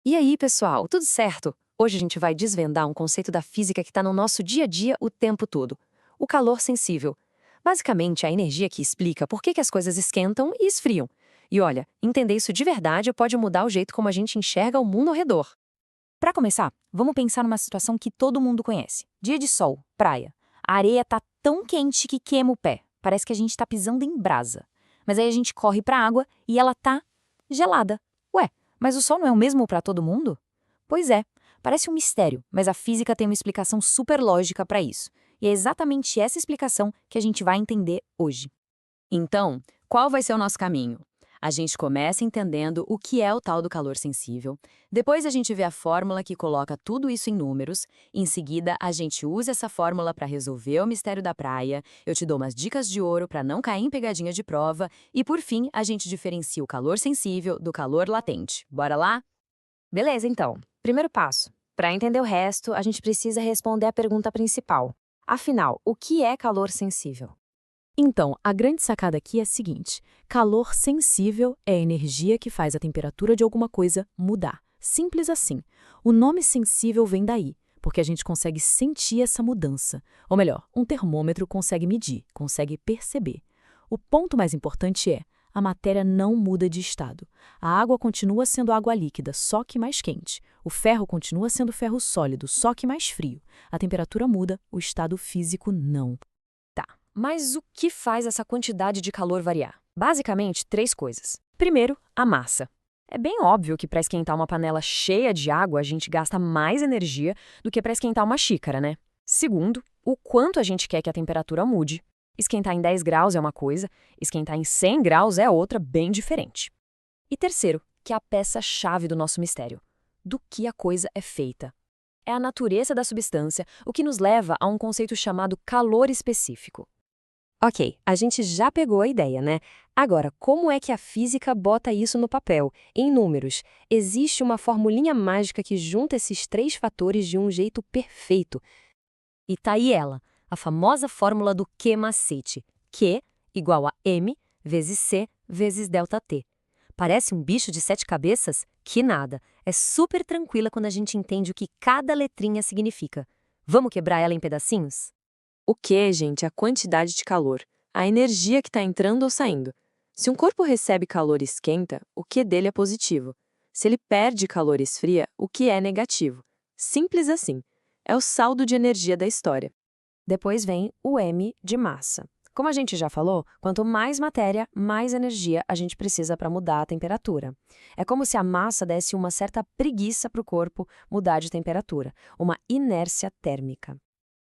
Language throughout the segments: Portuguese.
E aí, pessoal, tudo certo? Hoje a gente vai desvendar um conceito da física que está no nosso dia a dia o tempo todo: o calor sensível. Basicamente, a energia que explica por que as coisas esquentam e esfriam. E olha, entender isso de verdade pode mudar o jeito como a gente enxerga o mundo ao redor. Para começar, vamos pensar numa situação que todo mundo conhece. Dia de sol, praia. A areia tá tão quente que queima o pé. Parece que a gente tá pisando em brasa. Mas aí a gente corre pra água e ela tá gelada. Ué, mas o sol não é o mesmo para todo mundo? Pois é, parece um mistério, mas a física tem uma explicação super lógica para isso. E é exatamente essa explicação que a gente vai entender hoje. Então, qual vai ser o nosso caminho? A gente começa entendendo o que é o tal do calor sensível, depois a gente vê a fórmula que coloca tudo isso em números, em seguida a gente usa essa fórmula para resolver o mistério da praia, eu te dou umas dicas de ouro para não cair em pegadinha de prova, e por fim a gente diferencia o calor sensível do calor latente. Bora lá? Beleza, então. Primeiro passo. Para entender o resto, a gente precisa responder a pergunta principal. Afinal, o que é calor sensível? Então, a grande sacada aqui é a seguinte: calor sensível é a energia que faz a temperatura de alguma coisa mudar. Simples assim. O nome sensível vem daí, porque a gente consegue sentir essa mudança. Ou melhor, um termômetro consegue medir, consegue perceber. O ponto mais importante é: a matéria não muda de estado. A água continua sendo água líquida, só que mais quente. O ferro continua sendo ferro sólido, só que mais frio. A temperatura muda, o estado físico não. Tá, mas o que faz essa quantidade de calor variar? Basicamente, três coisas. Primeiro, a massa. É bem óbvio que para esquentar uma panela cheia de água, a gente gasta mais energia do que para esquentar uma xícara, né? Segundo, o quanto a gente quer que a temperatura mude. Esquentar em 10 graus é uma coisa, esquentar em 100 graus é outra, bem diferente. E terceiro, que é a peça-chave do nosso mistério: do que a coisa é feita. É a natureza da substância o que nos leva a um conceito chamado calor específico. Ok, a gente já pegou a ideia, né? Agora, como é que a física bota isso no papel, em números? Existe uma formulinha mágica que junta esses três fatores de um jeito perfeito. E tá aí ela, a famosa fórmula do Q-macete. Q igual a M vezes C vezes ΔT. Parece um bicho de 7 cabeças? Que nada. É super tranquila quando a gente entende o que cada letrinha significa. Vamos quebrar ela em pedacinhos? O Q, gente, é a quantidade de calor, a energia que está entrando ou saindo. Se um corpo recebe calor e esquenta, o Q dele é positivo. Se ele perde calor e esfria, o Q é negativo. Simples assim. É o saldo de energia da história. Depois vem o M de massa. Como a gente já falou, quanto mais matéria, mais energia a gente precisa para mudar a temperatura. É como se a massa desse uma certa preguiça para o corpo mudar de temperatura, uma inércia térmica.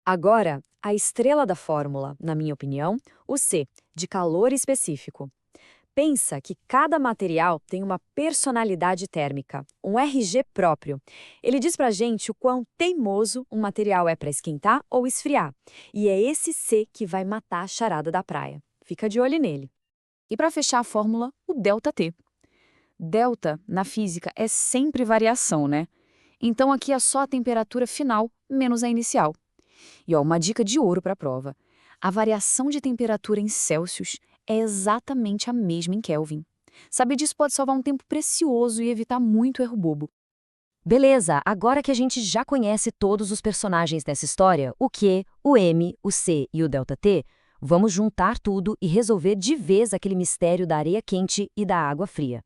Agora, a estrela da fórmula, na minha opinião, o C, de calor específico. Pensa que cada material tem uma personalidade térmica, um RG próprio. Ele diz pra gente o quão teimoso um material é para esquentar ou esfriar. E é esse C que vai matar a charada da praia. Fica de olho nele. E para fechar a fórmula, o ΔT. Delta, na física, é sempre variação, né? Então aqui é só a temperatura final menos a inicial. E ó, uma dica de ouro para a prova: a variação de temperatura em Celsius é exatamente a mesma em Kelvin. Saber disso pode salvar um tempo precioso e evitar muito erro bobo. Beleza, agora que a gente já conhece todos os personagens dessa história, o Q, o M, o C e o ΔT, vamos juntar tudo e resolver de vez aquele mistério da areia quente e da água fria.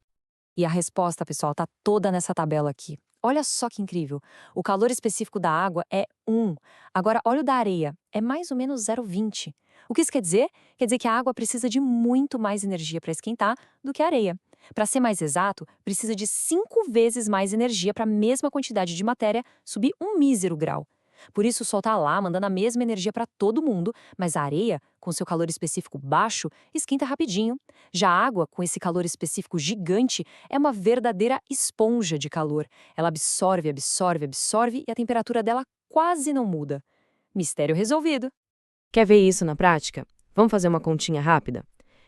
E a resposta, pessoal, tá toda nessa tabela aqui. Olha só que incrível. O calor específico da água é 1. Agora, olha o da areia. É mais ou menos 0,20. O que isso quer dizer? Quer dizer que a água precisa de muito mais energia para esquentar do que a areia. Para ser mais exato, precisa de 5 vezes mais energia para a mesma quantidade de matéria subir um mísero grau. Por isso o sol está lá mandando a mesma energia para todo mundo, mas a areia, com seu calor específico baixo, esquenta rapidinho. Já a água, com esse calor específico gigante, é uma verdadeira esponja de calor. Ela absorve, absorve, absorve e a temperatura dela quase não muda. Mistério resolvido. Quer ver isso na prática? Vamos fazer uma continha rápida?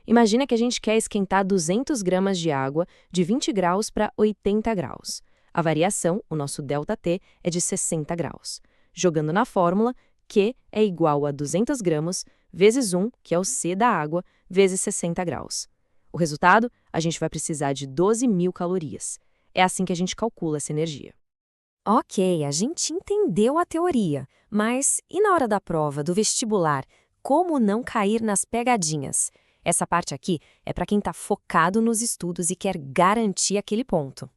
Imagina que a gente quer esquentar 200 gramas de água de 20 graus para 80 graus. A variação, o nosso ΔT, é de 60 graus. Jogando na fórmula, Q é igual a 200 gramas vezes 1, que é o C da água, vezes 60 graus. O resultado, a gente vai precisar de 12.000 calorias. É assim que a gente calcula essa energia. Ok, a gente entendeu a teoria, mas e na hora da prova, do vestibular, como não cair nas pegadinhas? Essa parte aqui é para quem está focado nos estudos e quer garantir aquele ponto.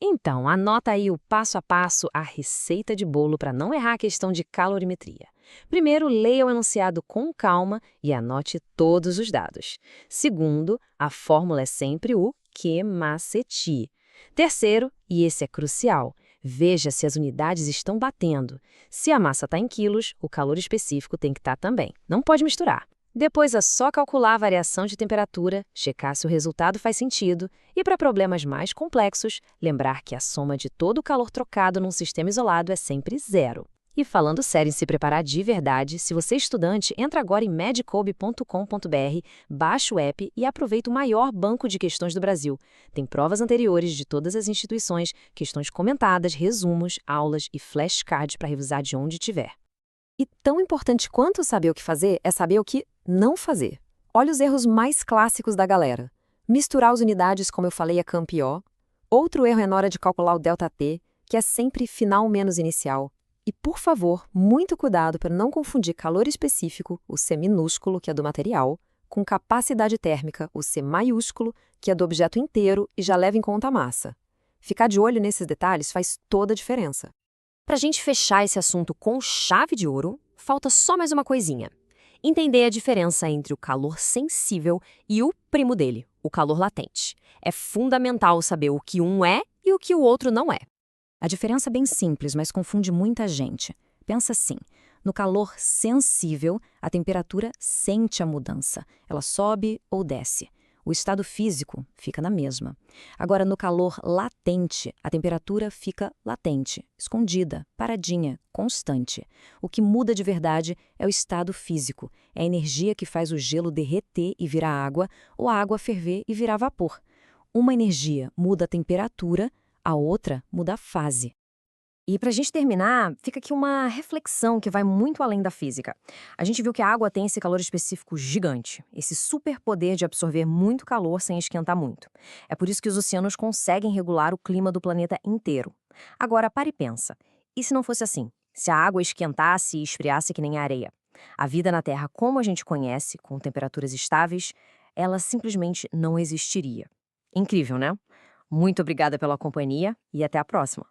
Então, anota aí o passo a passo, a receita de bolo para não errar a questão de calorimetria. Primeiro, leia o enunciado com calma e anote todos os dados. Segundo, a fórmula é sempre o Q-maceti. Terceiro, e esse é crucial, veja se as unidades estão batendo. Se a massa está em quilos, o calor específico tem que estar também. Não pode misturar. Depois é só calcular a variação de temperatura, checar se o resultado faz sentido e, para problemas mais complexos, lembrar que a soma de todo o calor trocado num sistema isolado é sempre zero. E falando sério em se preparar de verdade, se você é estudante, entra agora em medcob.com.br, baixa o app e aproveita o maior banco de questões do Brasil. Tem provas anteriores de todas as instituições, questões comentadas, resumos, aulas e flashcards para revisar de onde tiver. E tão importante quanto saber o que fazer é saber o que não fazer. Olha os erros mais clássicos da galera. Misturar as unidades, como eu falei, é campeão. Outro erro é na hora de calcular o ΔT, que é sempre final menos inicial. E, por favor, muito cuidado para não confundir calor específico, o C minúsculo, que é do material, com capacidade térmica, o C maiúsculo, que é do objeto inteiro e já leva em conta a massa. Ficar de olho nesses detalhes faz toda a diferença. Para a gente fechar esse assunto com chave de ouro, falta só mais uma coisinha. Entender a diferença entre o calor sensível e o primo dele, o calor latente. É fundamental saber o que um é e o que o outro não é. A diferença é bem simples, mas confunde muita gente. Pensa assim, no calor sensível, a temperatura sente a mudança. Ela sobe ou desce. O estado físico fica na mesma. Agora, no calor latente, a temperatura fica latente, escondida, paradinha, constante. O que muda de verdade é o estado físico. É a energia que faz o gelo derreter e virar água, ou a água ferver e virar vapor. Uma energia muda a temperatura, a outra muda a fase. E para a gente terminar, fica aqui uma reflexão que vai muito além da física. A gente viu que a água tem esse calor específico gigante, esse superpoder de absorver muito calor sem esquentar muito. É por isso que os oceanos conseguem regular o clima do planeta inteiro. Agora, para e pensa. E se não fosse assim? Se a água esquentasse e esfriasse que nem a areia? A vida na Terra, como a gente conhece, com temperaturas estáveis, ela simplesmente não existiria. Incrível, né? Muito obrigada pela companhia e até a próxima.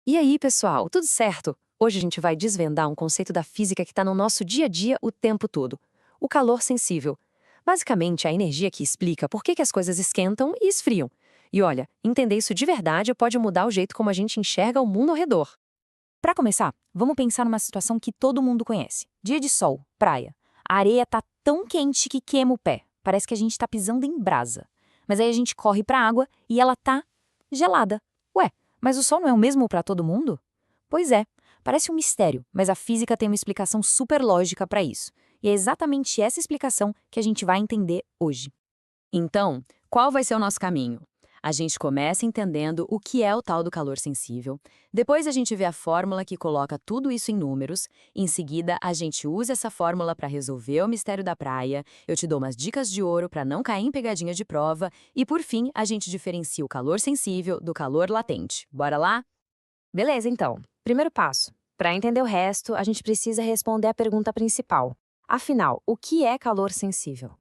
E aí, pessoal, tudo certo? Hoje a gente vai desvendar um conceito da física que está no nosso dia a dia o tempo todo: o calor sensível. Basicamente, a energia que explica por que as coisas esquentam e esfriam. E olha, entender isso de verdade pode mudar o jeito como a gente enxerga o mundo ao redor. Para começar, vamos pensar numa situação que todo mundo conhece. Dia de sol, praia. A areia tá tão quente que queima o pé. Parece que a gente tá pisando em brasa. Mas aí a gente corre para a água e ela tá gelada. Ué, mas o sol não é o mesmo para todo mundo? Pois é, parece um mistério, mas a física tem uma explicação super lógica para isso. E é exatamente essa explicação que a gente vai entender hoje. Então, qual vai ser o nosso caminho? A gente começa entendendo o que é o tal do calor sensível, depois a gente vê a fórmula que coloca tudo isso em números, em seguida a gente usa essa fórmula para resolver o mistério da praia, eu te dou umas dicas de ouro para não cair em pegadinha de prova, e por fim a gente diferencia o calor sensível do calor latente. Bora lá? Beleza, então. Primeiro passo. Para entender o resto, a gente precisa responder a pergunta principal. Afinal, o que é calor sensível?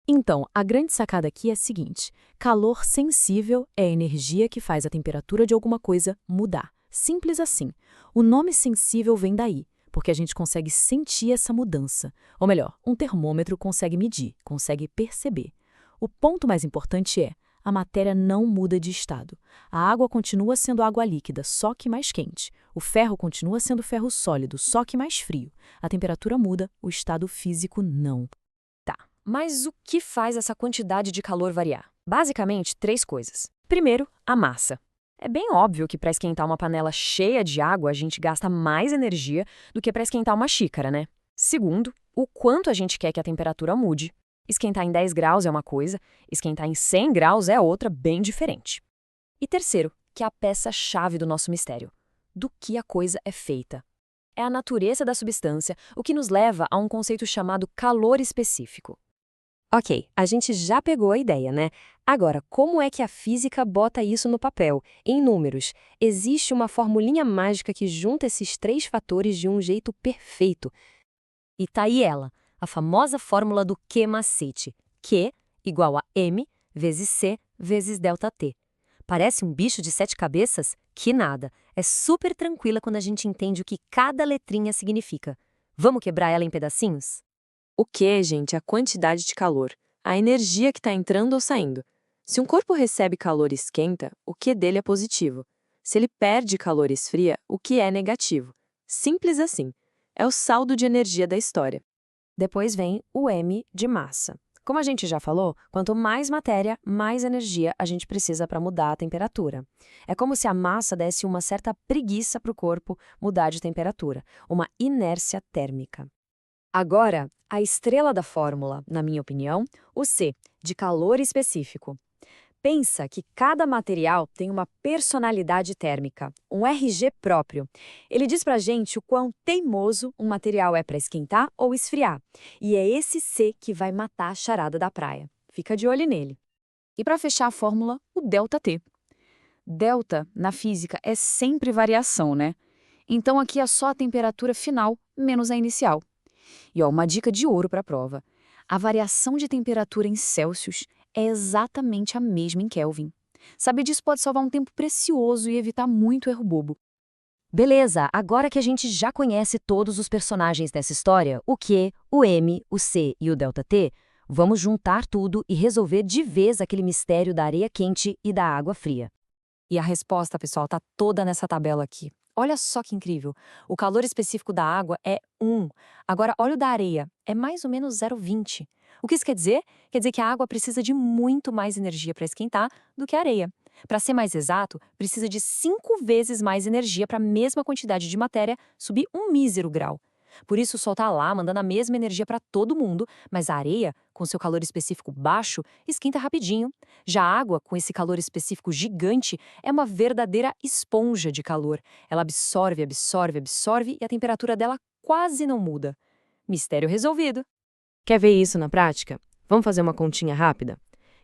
Então, a grande sacada aqui é a seguinte: calor sensível é a energia que faz a temperatura de alguma coisa mudar. Simples assim. O nome sensível vem daí, porque a gente consegue sentir essa mudança. Ou melhor, um termômetro consegue medir, consegue perceber. O ponto mais importante é: a matéria não muda de estado. A água continua sendo água líquida, só que mais quente. O ferro continua sendo ferro sólido, só que mais frio. A temperatura muda, o estado físico não. Mas o que faz essa quantidade de calor variar? Basicamente, três coisas. Primeiro, a massa. É bem óbvio que para esquentar uma panela cheia de água, a gente gasta mais energia do que para esquentar uma xícara, né? Segundo, o quanto a gente quer que a temperatura mude. Esquentar em 10 graus é uma coisa, esquentar em 100 graus é outra, bem diferente. E terceiro, que é a peça-chave do nosso mistério: do que a coisa é feita. É a natureza da substância o que nos leva a um conceito chamado calor específico. Ok, a gente já pegou a ideia, né? Agora, como é que a física bota isso no papel, em números? Existe uma formulinha mágica que junta esses três fatores de um jeito perfeito. E tá aí ela, a famosa fórmula do Q-macete. Q igual a M vezes C vezes ΔT. Parece um bicho de 7 cabeças? Que nada. É super tranquila quando a gente entende o que cada letrinha significa. Vamos quebrar ela em pedacinhos? O Q, gente, é a quantidade de calor, a energia que está entrando ou saindo. Se um corpo recebe calor e esquenta, o Q dele é positivo. Se ele perde calor e esfria, o Q é negativo. Simples assim. É o saldo de energia da história. Depois vem o M de massa. Como a gente já falou, quanto mais matéria, mais energia a gente precisa para mudar a temperatura. É como se a massa desse uma certa preguiça para o corpo mudar de temperatura, uma inércia térmica. Agora, a estrela da fórmula, na minha opinião, o C, de calor específico. Pensa que cada material tem uma personalidade térmica, um RG próprio. Ele diz pra gente o quão teimoso um material é para esquentar ou esfriar. E é esse C que vai matar a charada da praia. Fica de olho nele. E para fechar a fórmula, o ΔT. Delta, na física, é sempre variação, né? Então aqui é só a temperatura final menos a inicial. E ó, uma dica de ouro para a prova. A variação de temperatura em Celsius é exatamente a mesma em Kelvin. Saber disso pode salvar um tempo precioso e evitar muito erro bobo. Beleza, agora que a gente já conhece todos os personagens dessa história, o Q, o M, o C e o ΔT, vamos juntar tudo e resolver de vez aquele mistério da areia quente e da água fria. E a resposta, pessoal, está toda nessa tabela aqui. Olha só que incrível. O calor específico da água é 1. Agora, olha o da areia. É mais ou menos 0,20. O que isso quer dizer? Quer dizer que a água precisa de muito mais energia para esquentar do que a areia. Para ser mais exato, precisa de 5 vezes mais energia para a mesma quantidade de matéria subir um mísero grau. Por isso, o Sol está lá mandando a mesma energia para todo mundo, mas a areia, com seu calor específico baixo, esquenta rapidinho. Já a água, com esse calor específico gigante, é uma verdadeira esponja de calor. Ela absorve, absorve, absorve e a temperatura dela quase não muda. Mistério resolvido. Quer ver isso na prática? Vamos fazer uma continha rápida?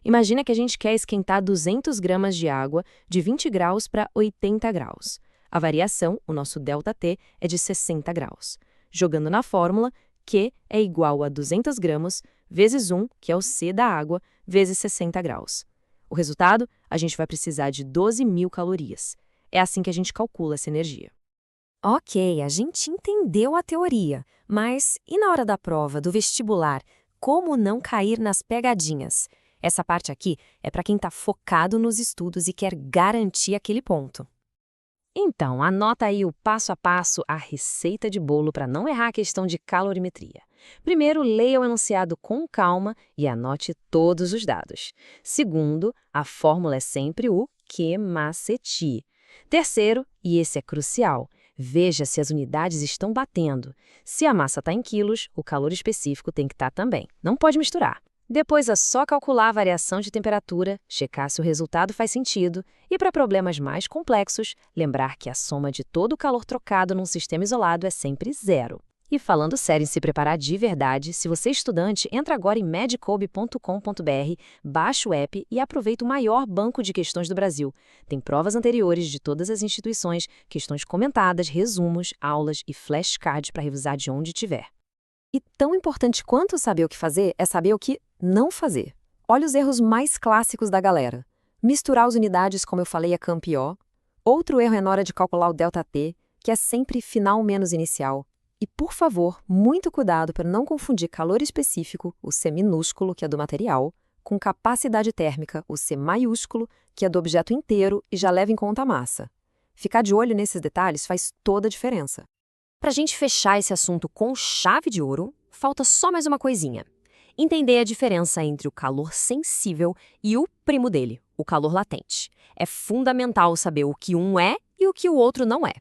Imagina que a gente quer esquentar 200 gramas de água de 20 graus para 80 graus. A variação, o nosso ΔT, é de 60 graus. Jogando na fórmula, Q é igual a 200 gramas vezes 1, que é o C da água, vezes 60 graus. O resultado, a gente vai precisar de 12.000 calorias. É assim que a gente calcula essa energia. Ok, a gente entendeu a teoria, mas e na hora da prova, do vestibular, como não cair nas pegadinhas? Essa parte aqui é para quem está focado nos estudos e quer garantir aquele ponto. Então, anota aí o passo a passo, a receita de bolo para não errar a questão de calorimetria. Primeiro, leia o enunciado com calma e anote todos os dados. Segundo, a fórmula é sempre o Q-macete. Terceiro, e esse é crucial, veja se as unidades estão batendo. Se a massa está em quilos, o calor específico tem que estar também. Não pode misturar. Depois é só calcular a variação de temperatura, checar se o resultado faz sentido e, para problemas mais complexos, lembrar que a soma de todo o calor trocado num sistema isolado é sempre zero. E falando sério em se preparar de verdade, se você é estudante, entra agora em medcob.com.br, baixa o app e aproveita o maior banco de questões do Brasil. Tem provas anteriores de todas as instituições, questões comentadas, resumos, aulas e flashcards para revisar de onde tiver. E tão importante quanto saber o que fazer é saber o que não fazer. Olha os erros mais clássicos da galera. Misturar as unidades, como eu falei, é campeão. Outro erro é na hora de calcular o ΔT, que é sempre final menos inicial. E, por favor, muito cuidado para não confundir calor específico, o C minúsculo, que é do material, com capacidade térmica, o C maiúsculo, que é do objeto inteiro e já leva em conta a massa. Ficar de olho nesses detalhes faz toda a diferença. Para a gente fechar esse assunto com chave de ouro, falta só mais uma coisinha. Entender a diferença entre o calor sensível e o primo dele, o calor latente. É fundamental saber o que um é e o que o outro não é.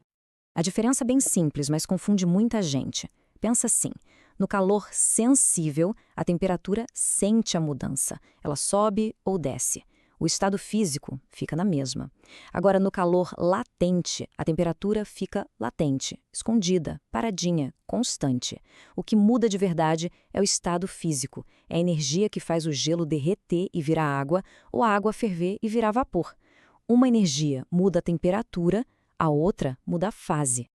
A diferença é bem simples, mas confunde muita gente. Pensa assim, no calor sensível, a temperatura sente a mudança. Ela sobe ou desce. o estado físico fica na mesma. Agora, no calor latente, a temperatura fica latente, escondida, paradinha, constante. O que muda de verdade é o estado físico, é a energia que faz o gelo derreter e virar água, ou a água ferver e virar vapor. Uma energia muda a temperatura, a outra muda a fase.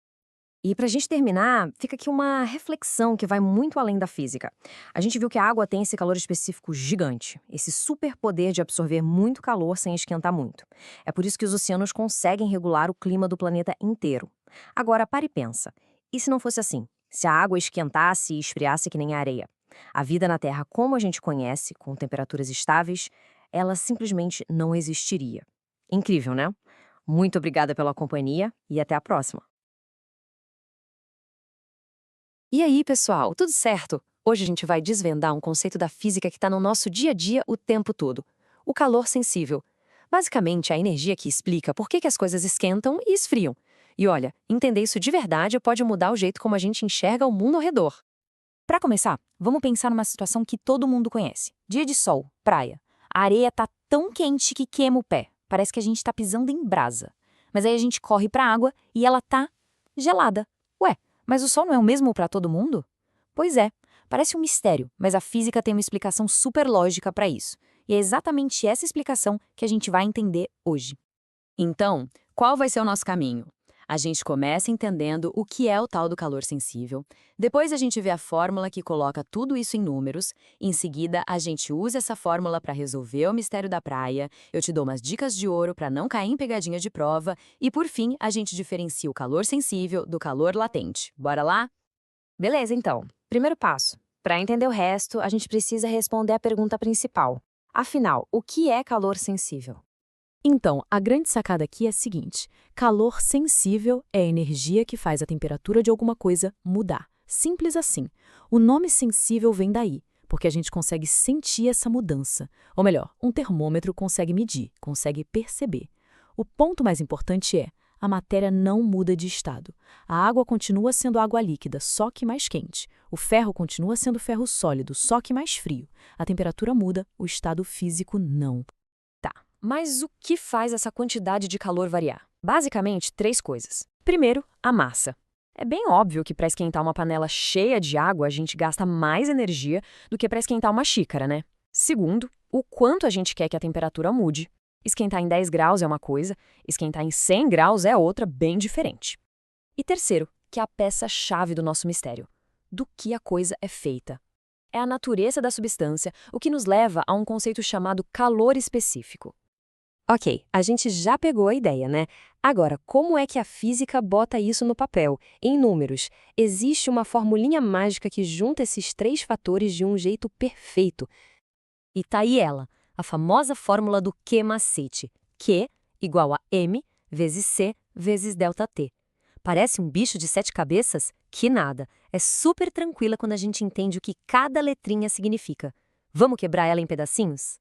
E para a gente terminar, fica aqui uma reflexão que vai muito além da física. A gente viu que a água tem esse calor específico gigante, esse superpoder de absorver muito calor sem esquentar muito. É por isso que os oceanos conseguem regular o clima do planeta inteiro. Agora, para e pensa. E se não fosse assim? Se a água esquentasse e esfriasse que nem a areia? A vida na Terra, como a gente conhece, com temperaturas estáveis, ela simplesmente não existiria. Incrível, né? Muito obrigada pela companhia e até a próxima. E aí, pessoal, tudo certo? Hoje a gente vai desvendar um conceito da física que está no nosso dia a dia o tempo todo: o calor sensível. Basicamente, a energia que explica por que as coisas esquentam e esfriam. E olha, entender isso de verdade pode mudar o jeito como a gente enxerga o mundo ao redor. Para começar, vamos pensar numa situação que todo mundo conhece. Dia de sol, praia. A areia tá tão quente que queima o pé. Parece que a gente tá pisando em brasa. Mas aí a gente corre pra água e ela tá gelada. Ué, mas o sol não é o mesmo para todo mundo? Pois é, parece um mistério, mas a física tem uma explicação super lógica para isso. E é exatamente essa explicação que a gente vai entender hoje. Então, qual vai ser o nosso caminho? A gente começa entendendo o que é o tal do calor sensível, depois a gente vê a fórmula que coloca tudo isso em números, em seguida a gente usa essa fórmula para resolver o mistério da praia, eu te dou umas dicas de ouro para não cair em pegadinha de prova, e por fim a gente diferencia o calor sensível do calor latente. Bora lá? Beleza, então. Primeiro passo. Para entender o resto, a gente precisa responder a pergunta principal. Afinal, o que é calor sensível? Então, a grande sacada aqui é a seguinte: calor sensível é a energia que faz a temperatura de alguma coisa mudar. Simples assim. O nome sensível vem daí, porque a gente consegue sentir essa mudança. Ou melhor, um termômetro consegue medir, consegue perceber. O ponto mais importante é: a matéria não muda de estado. A água continua sendo água líquida, só que mais quente. O ferro continua sendo ferro sólido, só que mais frio. A temperatura muda, o estado físico não. Mas o que faz essa quantidade de calor variar? Basicamente, três coisas. Primeiro, a massa. É bem óbvio que para esquentar uma panela cheia de água, a gente gasta mais energia do que para esquentar uma xícara, né? Segundo, o quanto a gente quer que a temperatura mude. Esquentar em 10 graus é uma coisa, esquentar em 100 graus é outra, bem diferente. E terceiro, que é a peça-chave do nosso mistério: do que a coisa é feita. É a natureza da substância, o que nos leva a um conceito chamado calor específico. Ok, a gente já pegou a ideia, né? Agora, como é que a física bota isso no papel, em números? Existe uma formulinha mágica que junta esses três fatores de um jeito perfeito. E tá aí ela, a famosa fórmula do Q-macete. Q igual a M vezes C vezes ΔT. Parece um bicho de 7 cabeças? Que nada. É super tranquila quando a gente entende o que cada letrinha significa. Vamos quebrar ela em pedacinhos?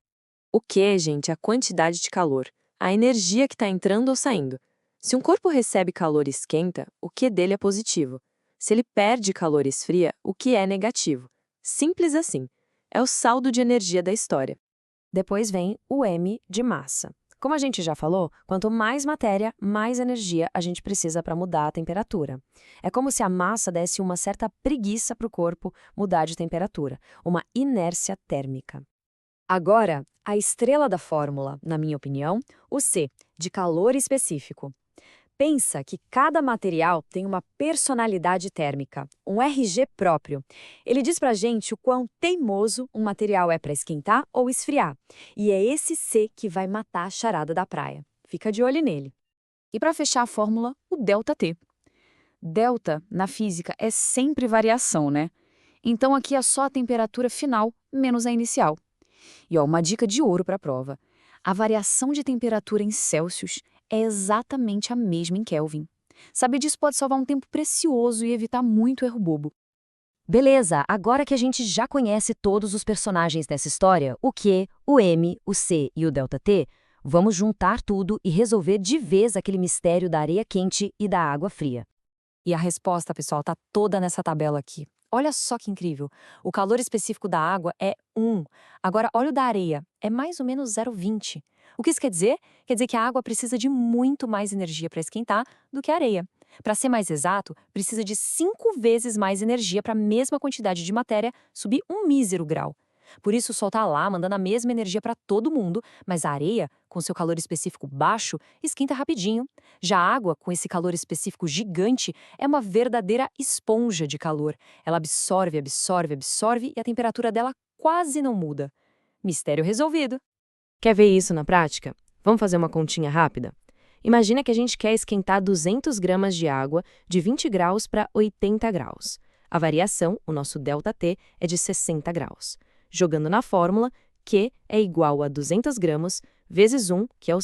O Q, gente, é a quantidade de calor, a energia que está entrando ou saindo. Se um corpo recebe calor e esquenta, o Q dele é positivo. Se ele perde calor e esfria, o Q é negativo. Simples assim. É o saldo de energia da história. Depois vem o M de massa. Como a gente já falou, quanto mais matéria, mais energia a gente precisa para mudar a temperatura. É como se a massa desse uma certa preguiça para o corpo mudar de temperatura, uma inércia térmica. Agora, a estrela da fórmula, na minha opinião, o C, de calor específico. Pensa que cada material tem uma personalidade térmica, um RG próprio. Ele diz pra gente o quão teimoso um material é para esquentar ou esfriar. E é esse C que vai matar a charada da praia. Fica de olho nele. E para fechar a fórmula, o ΔT. Delta, na física, é sempre variação, né? Então aqui é só a temperatura final menos a inicial. E ó, uma dica de ouro para a prova: a variação de temperatura em Celsius é exatamente a mesma em Kelvin. Saber disso pode salvar um tempo precioso e evitar muito erro bobo. Beleza, agora que a gente já conhece todos os personagens dessa história, o Q, o M, o C e o ΔT, vamos juntar tudo e resolver de vez aquele mistério da areia quente e da água fria. E a resposta, pessoal, tá toda nessa tabela aqui. Olha só que incrível. O calor específico da água é 1. Agora, olha o da areia. É mais ou menos 0,20. O que isso quer dizer? Quer dizer que a água precisa de muito mais energia para esquentar do que a areia. Para ser mais exato, precisa de 5 vezes mais energia para a mesma quantidade de matéria subir um mísero grau. Por isso o Sol está lá mandando a mesma energia para todo mundo, mas a areia, com seu calor específico baixo, esquenta rapidinho. Já a água, com esse calor específico gigante, é uma verdadeira esponja de calor. Ela absorve, absorve, absorve e a temperatura dela quase não muda. Mistério resolvido. Quer ver isso na prática? Vamos fazer uma continha rápida? Imagina que a gente quer esquentar 200 gramas de água de 20 graus para 80 graus. A variação, o nosso ΔT, é de 60 graus. Jogando na fórmula, Q é igual a 200 gramas vezes 1, que é o